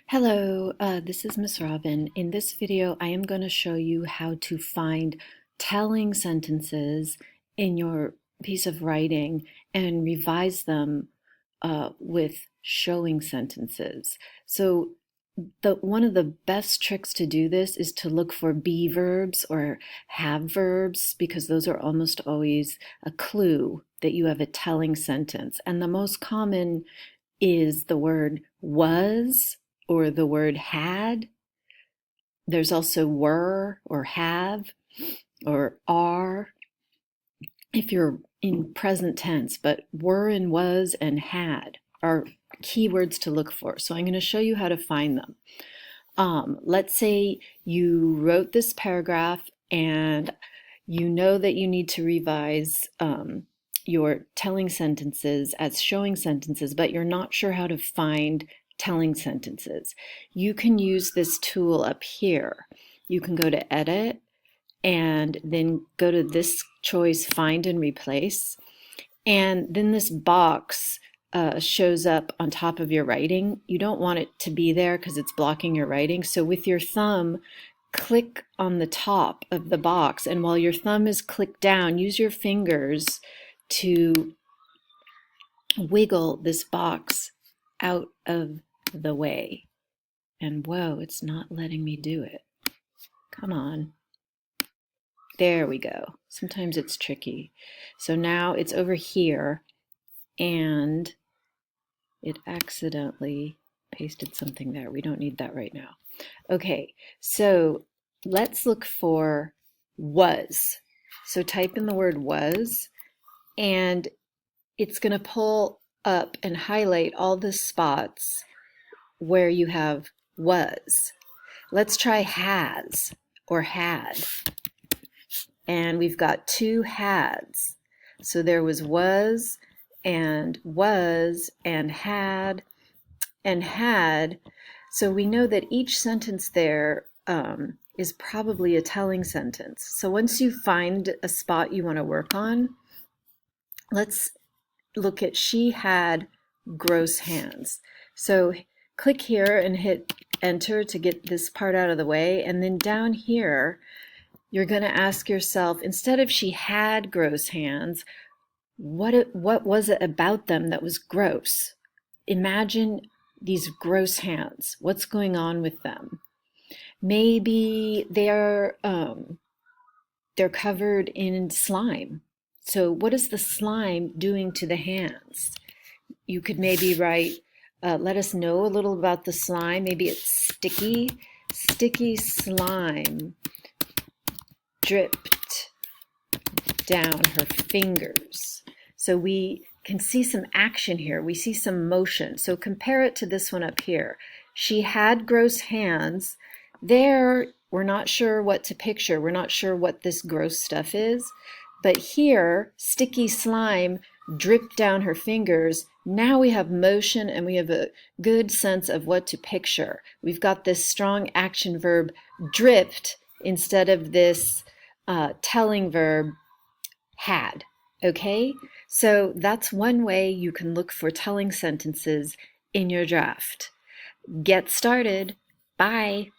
Hello, this is Miss Robin. In this video, I am going to show you how to find telling sentences in your piece of writing and revise them with showing sentences. So one of the best tricks to do this is to look for be verbs or have verbs because those are almost always a clue that you have a telling sentence. And the most common is the word was or the word had. There's also were or have or are if you're in present tense, but were and was and had are keywords to look for. So I'm going to show you how to find them. Let's say you wrote this paragraph and you know that you need to revise your telling sentences as showing sentences, but you're not sure how to find telling sentences. You can use this tool up here. You can go to Edit and then go to this choice, Find and Replace. And then this box shows up on top of your writing. You don't want it to be there because it's blocking your writing. So with your thumb, click on the top of the box. And while your thumb is clicked down, use your fingers to wiggle this box out of the way. And whoa, it's not letting me do it. Come on. There we go. Sometimes it's tricky. So now it's over here and it accidentally pasted something there. We don't need that right now. Okay, so let's look for was. So type in the word was, and it's going to pull up and highlight all the spots where you have was. Let's try has or had. And we've got two hads. So there was and had and had. So we know that each sentence there is probably a telling sentence. So once you find a spot you want to work on, let's look at she had gross hands. So click here and hit enter to get this part out of the way. And then down here, you're going to ask yourself, instead of she had gross hands, what was it about them that was gross? Imagine these gross hands. What's going on with them? Maybe they're covered in slime. So what is the slime doing to the hands? You could maybe write, let us know a little about the slime. Maybe it's sticky slime dripped down her fingers. So we can see some action here. We see some motion. So compare it to this one up here. She had gross hands. There, we're not sure what to picture. We're not sure what this gross stuff is. But here, sticky slime dripped down her fingers. Now we have motion and we have a good sense of what to picture. We've got this strong action verb dripped instead of this telling verb had. Okay? So that's one way you can look for telling sentences in your draft. Get started. Bye.